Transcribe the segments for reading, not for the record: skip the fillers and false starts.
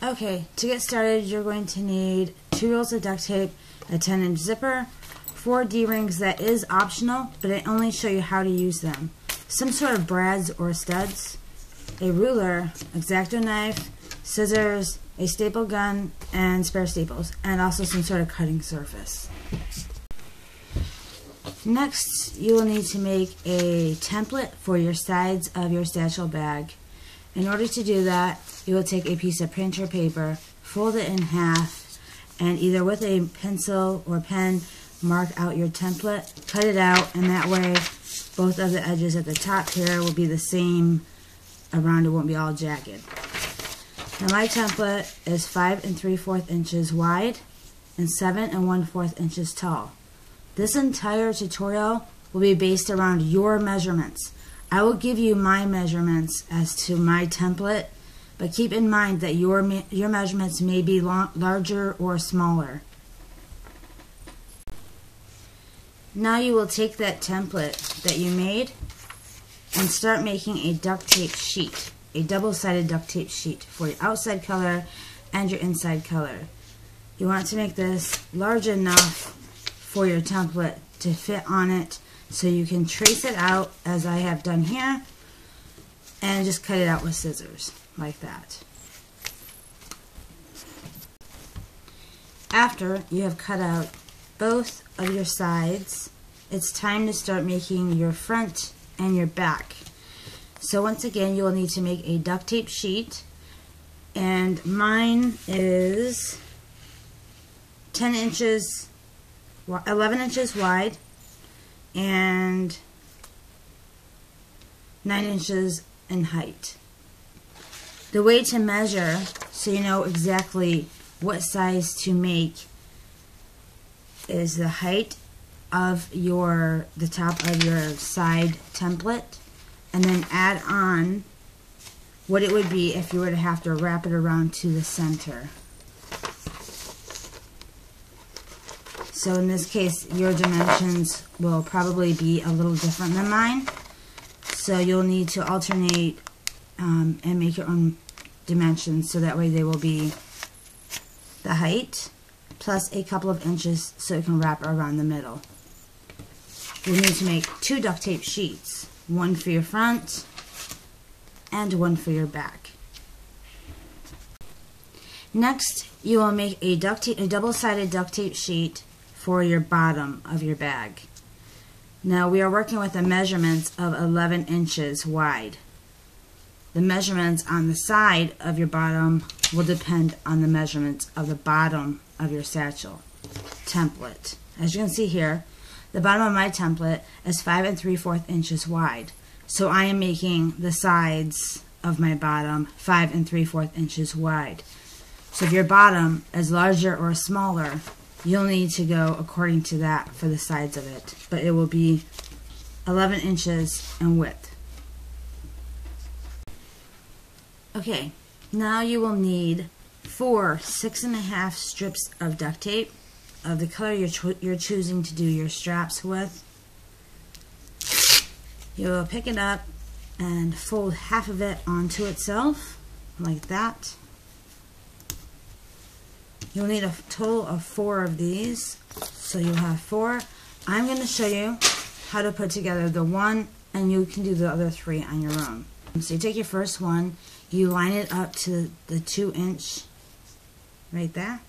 Okay, to get started, you're going to need 2 rolls of duct tape, a 10-inch zipper, 4 D-rings that is optional, but I only show you how to use them, some sort of brads or studs, a ruler, X-Acto knife, scissors, a staple gun, and spare staples, and also some sort of cutting surface. Next, you will need to make a template for your sides of your satchel bag. In order to do that, you will take a piece of printer paper, fold it in half, and either with a pencil or pen, mark out your template, cut it out, and that way both of the edges at the top here will be the same around, it won't be all jagged. Now my template is 5 3/4 inches wide and 7 1/4 inches tall. This entire tutorial will be based around your measurements. I will give you my measurements as to my template, but keep in mind that your measurements may be larger or smaller. Now you will take that template that you made and start making a duct tape sheet, a double-sided duct tape sheet for your outside color and your inside color. You want to make this large enough for your template to fit on it, so you can trace it out as I have done here and just cut it out with scissors like that. After you have cut out both of your sides, it's time to start making your front and your back. So once again, you will need to make a duct tape sheet, and mine is 11 inches wide and 9 inches in height. The way to measure, so you know exactly what size to make, is the height of the top of your side template, and then add on what it would be if you were to have to wrap it around to the center. So in this case, your dimensions will probably be a little different than mine. So you'll need to alternate and make your own dimensions, so that way they will be the height plus a couple of inches so it can wrap around the middle. You'll need to make 2 duct tape sheets, one for your front and one for your back. Next, you will make a double-sided duct tape sheet for your bottom of your bag. Now we are working with the measurements of 11 inches wide. The measurements on the side of your bottom will depend on the measurements of the bottom of your satchel template. As you can see here, the bottom of my template is 5 3/4 inches wide. So I am making the sides of my bottom 5 3/4 inches wide. So if your bottom is larger or smaller, you'll need to go according to that for the sides of it, but it will be 11 inches in width. Okay, now you will need 4 6.5 strips of duct tape of the color you're choosing to do your straps with. You will pick it up and fold half of it onto itself, like that. You'll need a total of 4 of these, so you'll have 4. I'm going to show you how to put together the one, and you can do the other 3 on your own. So you take your first one, you line it up to the 2-inch right there,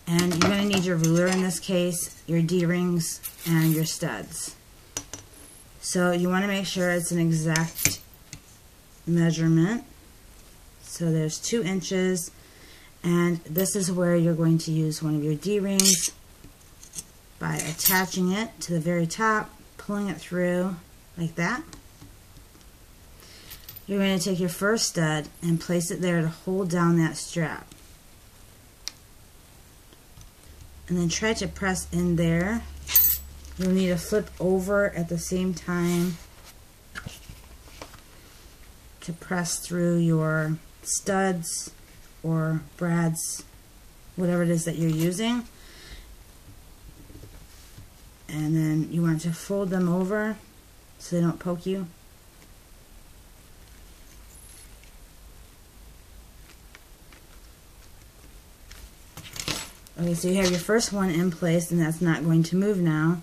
and you're going to need your ruler in this case, your D-rings, and your studs. So you want to make sure it's an exact measurement. So there's 2 inches. And this is where you're going to use one of your D-rings by attaching it to the very top, pulling it through like that. You're going to take your first stud and place it there to hold down that strap. And then try to press in there. You'll need to flip over at the same time to press through your studs or brads, whatever it is that you're using. And then you want to fold them over so they don't poke you. Okay, so you have your first one in place, and that's not going to move now.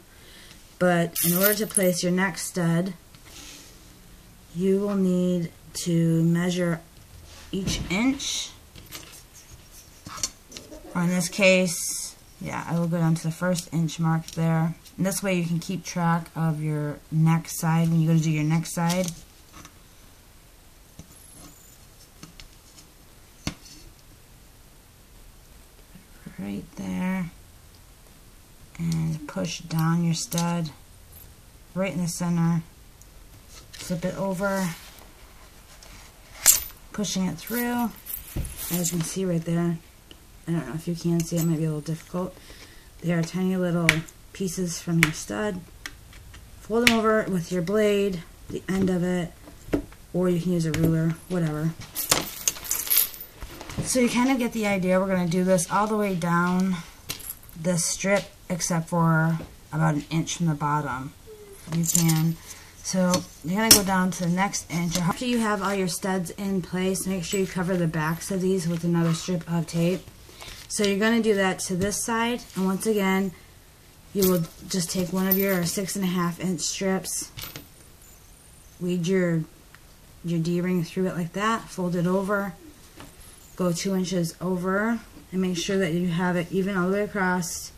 But in order to place your next stud, you will need to measure each inch. Or in this case, yeah, I will go down to the first inch mark there. And this way you can keep track of your next side when you go to do your next side. Right there. And push down your stud right in the center. Flip it over. Pushing it through. As you can see right there. I don't know if you can see, it might be a little difficult. They are tiny little pieces from your stud. Fold them over with your blade, the end of it, or you can use a ruler, whatever. So you kind of get the idea. We're going to do this all the way down this strip, except for about an inch from the bottom. You can. So you're going to go down to the next inch. After you have all your studs in place, make sure you cover the backs of these with another strip of tape. So you're going to do that to this side, and once again, you will just take one of your 6.5 inch strips, weed your D-ring through it like that, fold it over, go 2 inches over, and make sure that you have it even all the way across.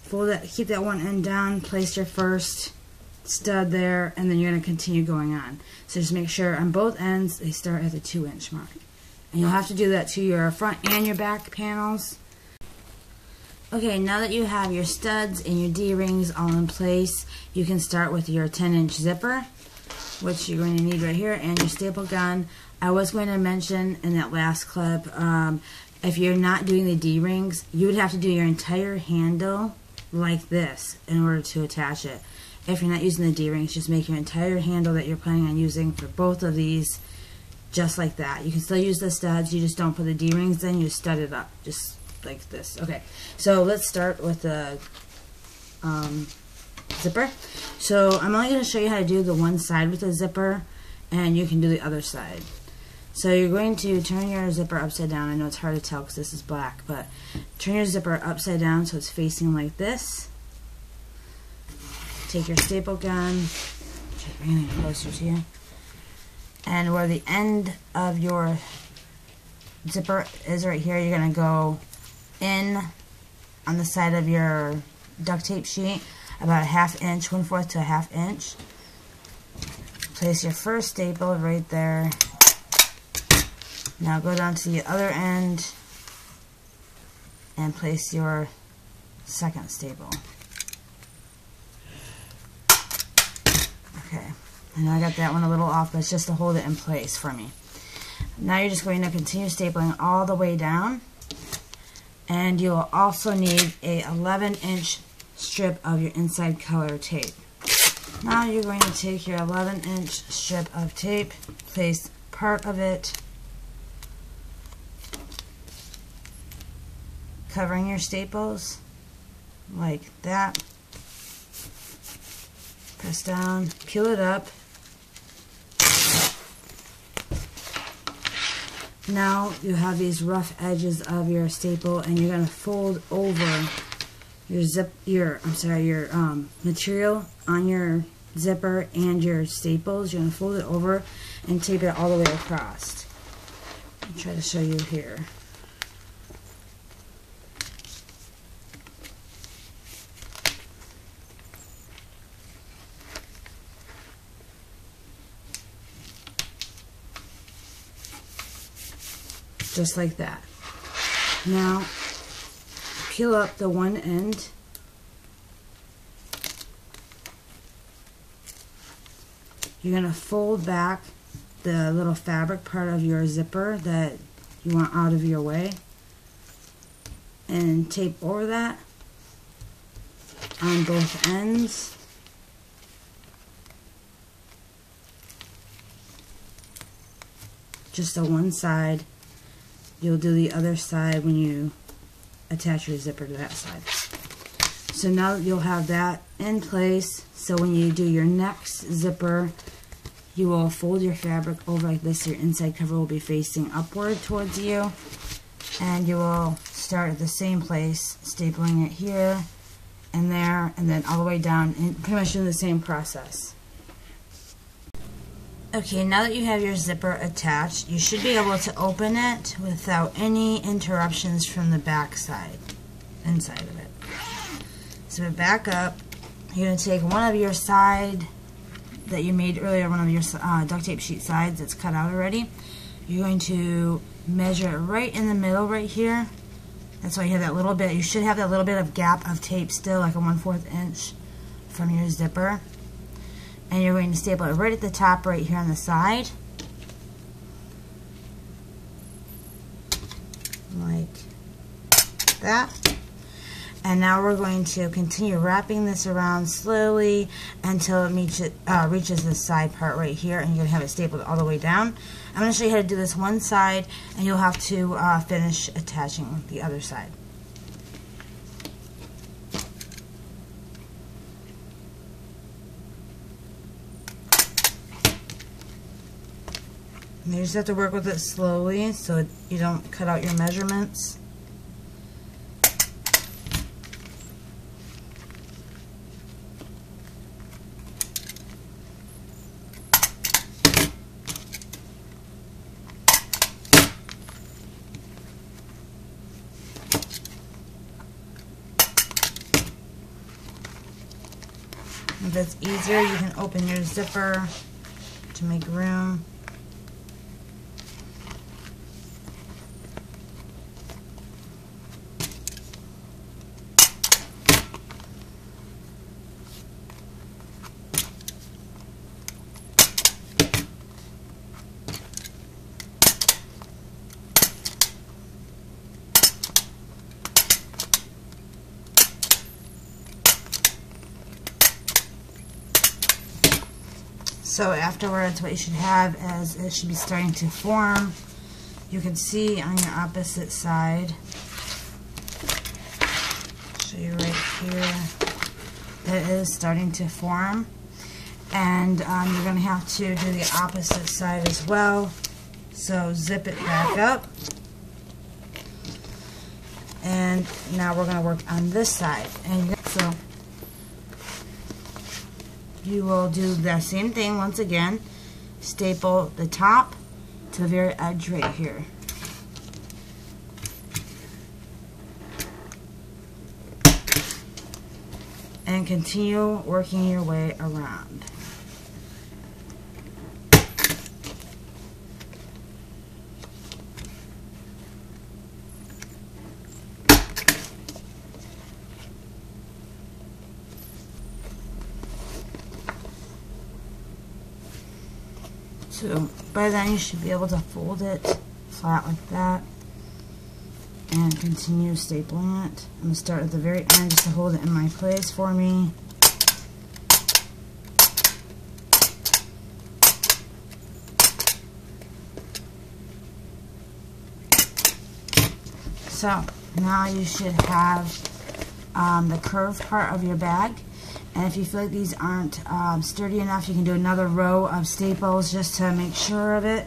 Fold it, keep that one end down, place your first stud there, and then you're going to continue going on. So just make sure on both ends they start at the 2 inch mark. And you'll have to do that to your front and your back panels. Okay, now that you have your studs and your D-rings all in place, you can start with your 10-inch zipper, which you're going to need right here, and your staple gun. I was going to mention in that last clip, if you're not doing the D-rings, you would have to do your entire handle like this in order to attach it. If you're not using the D-rings, just make your entire handle that you're planning on using for both of these just like that. You can still use the studs, you just don't put the D-rings in, you stud it up, just like this. Okay, so let's start with the zipper. So I'm only going to show you how to do the one side with the zipper, and you can do the other side. So you're going to turn your zipper upside down. I know it's hard to tell because this is black, but turn your zipper upside down so it's facing like this. Take your staple gun, bring it closer to you. And where the end of your zipper is right here, you're going to go in on the side of your duct tape sheet about a 1/2 inch, 1/4 to a 1/2 inch. Place your first staple right there. Now go down to the other end and place your second staple. Okay. I know I got that one a little off, but it's just to hold it in place for me. Now you're just going to continue stapling all the way down. And you'll also need a 11-inch strip of your inside color tape. Now you're going to take your 11-inch strip of tape, place part of it covering your staples like that. Press down, peel it up. Now you have these rough edges of your staple, and you're going to fold over your material on your zipper and your staples. You're going to fold it over and tape it all the way across. I'll try to show you here. Just like that. Now, peel up the one end. You're going to fold back the little fabric part of your zipper that you want out of your way, and tape over that on both ends. Just the one side. You'll do the other side when you attach your zipper to that side. So now you'll have that in place. So when you do your next zipper, you will fold your fabric over like this. Your inside cover will be facing upward towards you. and you will start at the same place, stapling it here and there, and then all the way down, and pretty much doing the same process. Okay, now that you have your zipper attached, you should be able to open it without any interruptions from the back side, inside of it. So back up, you're going to take one of your side that you made earlier, one of your duct tape sheet sides that's cut out already. You're going to measure it right in the middle right here. That's why you have that little bit, you should have that little bit of gap of tape still, like a 1/4 inch from your zipper. And you're going to staple it right at the top right here on the side. Like that. And now we're going to continue wrapping this around slowly until it reaches this side part right here, and you're going to have it stapled all the way down. I'm going to show you how to do this one side, and you'll have to finish attaching the other side. And you just have to work with it slowly so you don't cut out your measurements. If it's easier, you can open your zipper to make room. So afterwards, what you should have is it should be starting to form. You can see on your opposite side, show you right here, that it is starting to form. And you're going to have to do the opposite side as well. So zip it back up. And now we're going to work on this side. And so you will do the same thing once again. Staple the top to the very edge right here. And continue working your way around. So by then you should be able to fold it flat like that and continue stapling it. I'm going to start at the very end just to hold it in my place for me. So now you should have the curved part of your bag. And if you feel like these aren't sturdy enough, you can do another row of staples just to make sure of it.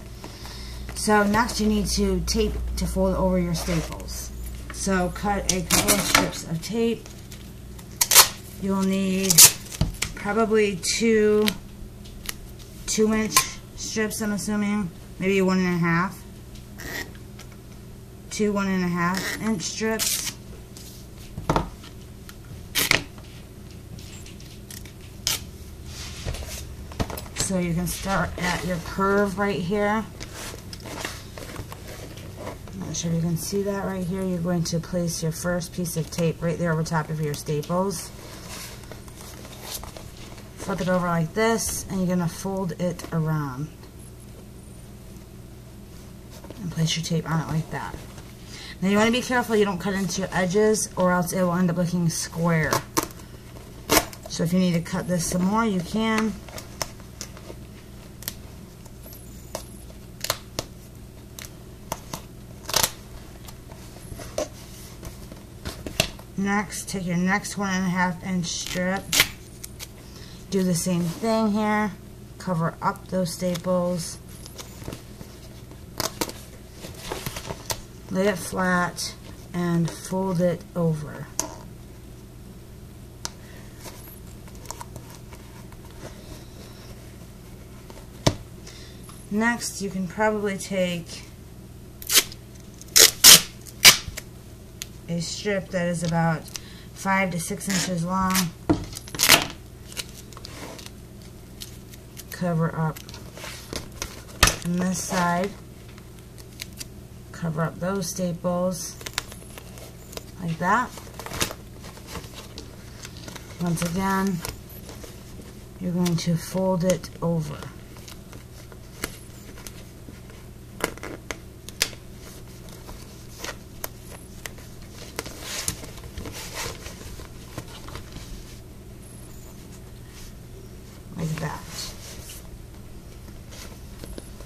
So next you need to tape to fold over your staples. So cut a couple of strips of tape. You'll need probably two 2-inch strips, I'm assuming. Maybe 1.5. 2 1.5-inch strips. So you can start at your curve right here. I'm not sure if you can see that right here. You're going to place your first piece of tape right there over top of your staples. Flip it over like this, and you're going to fold it around. And place your tape on it like that. Now you want to be careful you don't cut into your edges, or else it will end up looking square. So if you need to cut this some more, you can. Next, take your next 1.5-inch strip. Do the same thing here. Cover up those staples lay it flat, and fold it over. Next, you can probably take a strip that is about 5 to 6 inches long, cover up on this side, cover up those staples like that. Once again, you're going to fold it over. Like that.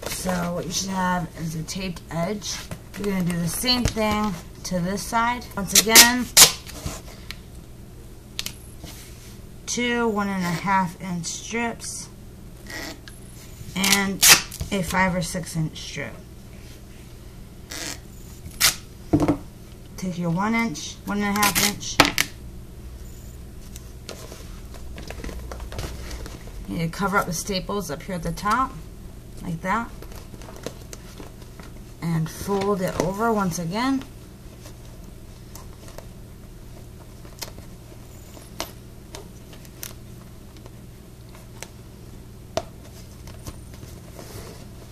So what you should have is a taped edge. You're going to do the same thing to this side. Once again, 2 1.5 inch strips and a 5 or 6 inch strip. Take your 1 inch, 1.5 inch. You need to cover up the staples up here at the top, like that. And fold it over once again.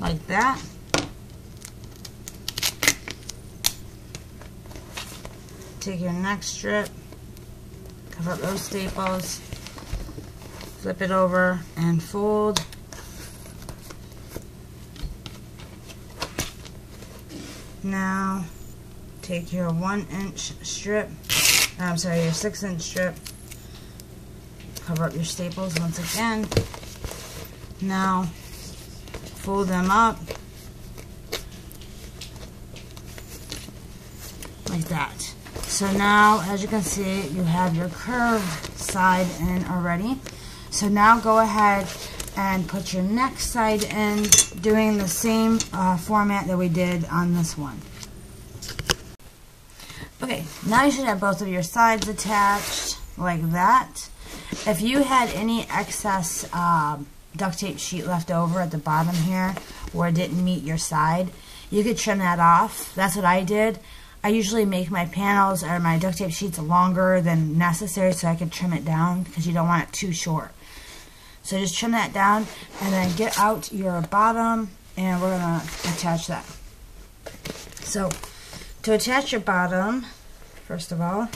Like that. Take your next strip, cover up those staples, flip it over and fold. Now take your 1 inch strip, I'm sorry, your 6 inch strip, cover up your staples once again. Now fold them up like that. So now, as you can see, you have your curved side in already. So now go ahead and put your next side in, doing the same format that we did on this one. Okay, now you should have both of your sides attached like that. If you had any excess duct tape sheet left over at the bottom here where it didn't meet your side, you could trim that off. That's what I did. I usually make my panels or my duct tape sheets longer than necessary so I can trim it down because you don't want it too short. So just trim that down and then get out your bottom and we're going to attach that. So to attach your bottom, first of all,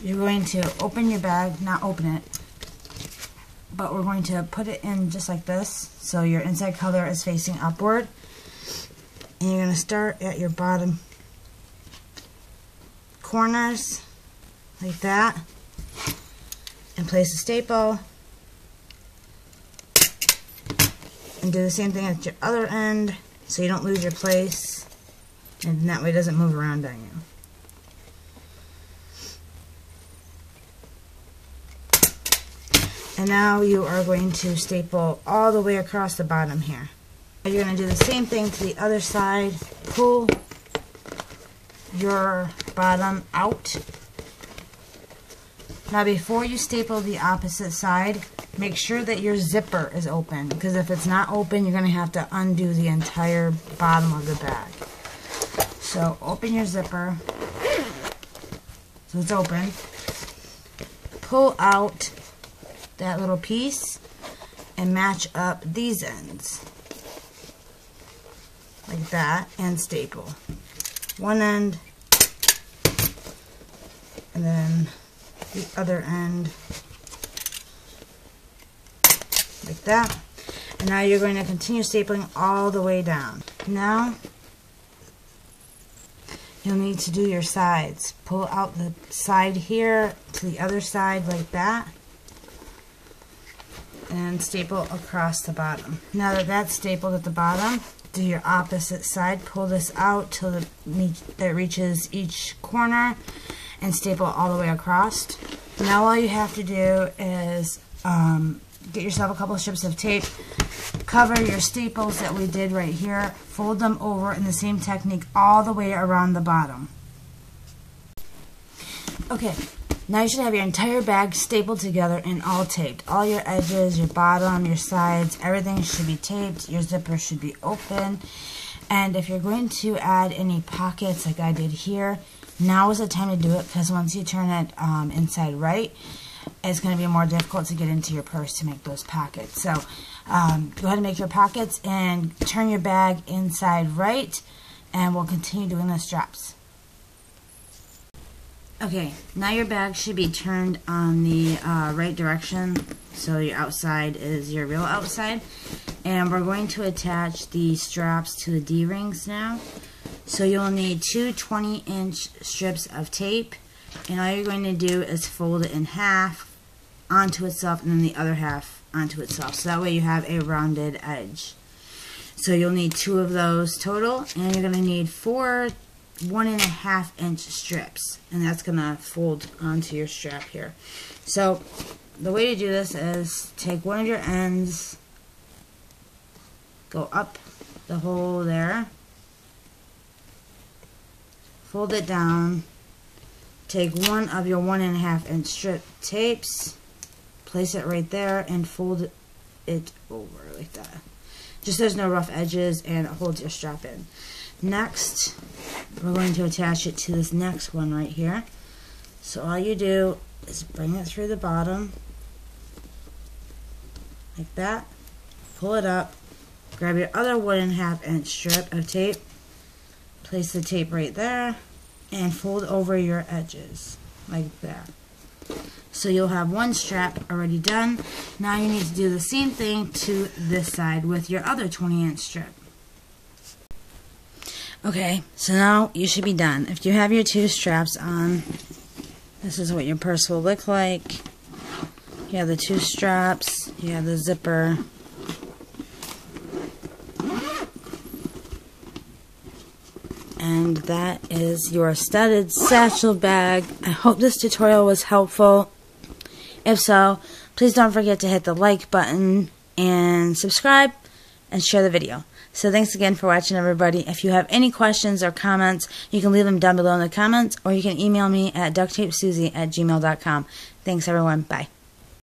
you're going to open your bag, not open it, but we're going to put it in just like this so your inside color is facing upward. And you're going to start at your bottom corners like that and place a staple and do the same thing at your other end so you don't lose your place and that way it doesn't move around on you. And now you are going to staple all the way across the bottom here. You're going to do the same thing to the other side. Pull your bottom out. Now before you staple the opposite side, make sure that your zipper is open, because if it's not open, you're going to have to undo the entire bottom of the bag. So open your zipper, so it's open. Pull out that little piece and match up these ends like that and staple one end and then the other end like that. And now you're going to continue stapling all the way down. Now you'll need to do your sides. Pull out the side here to the other side like that and staple across the bottom. Now that that's stapled at the bottom, do your opposite side. Pull this out till it reaches each corner and staple all the way across. Now all you have to do is get yourself a couple strips of tape, cover your staples that we did right here, fold them over in the same technique all the way around the bottom. Okay, now you should have your entire bag stapled together and all taped. All your edges, your bottom, your sides, everything should be taped. Your zipper should be open. And if you're going to add any pockets like I did here, now is the time to do it, because once you turn it inside right, it's going to be more difficult to get into your purse to make those pockets. So go ahead and make your pockets and turn your bag inside right, and we'll continue doing the straps. Okay, now your bag should be turned on the right direction, so your outside is your real outside. And we're going to attach the straps to the D-rings now. So you'll need two 20-inch strips of tape, and all you're going to do is fold it in half onto itself and then the other half onto itself. So that way you have a rounded edge. So you'll need 2 of those total, and you're going to need 4 1.5-inch strips, and that's going to fold onto your strap here. So the way to do this is take one of your ends, go up the hole there, fold it down, take one of your 1.5-inch strip tapes, place it right there, and fold it over like that. Just so there's no rough edges and it holds your strap in. Next, we're going to attach it to this next one right here. So all you do is bring it through the bottom, like that, pull it up, grab your other 1.5-inch strip of tape, place the tape right there, and fold over your edges, like that. So you'll have one strap already done. Now you need to do the same thing to this side with your other 20-inch strip. Okay, so now you should be done. If you have your 2 straps on, this is what your purse will look like. You have the 2 straps, you have the zipper. And that is your studded satchel bag. I hope this tutorial was helpful. If so, please don't forget to hit the like button and subscribe and share the video. So thanks again for watching, everybody. If you have any questions or comments, you can leave them down below in the comments, or you can email me at ducttapesusie@gmail.com. Thanks, everyone. Bye.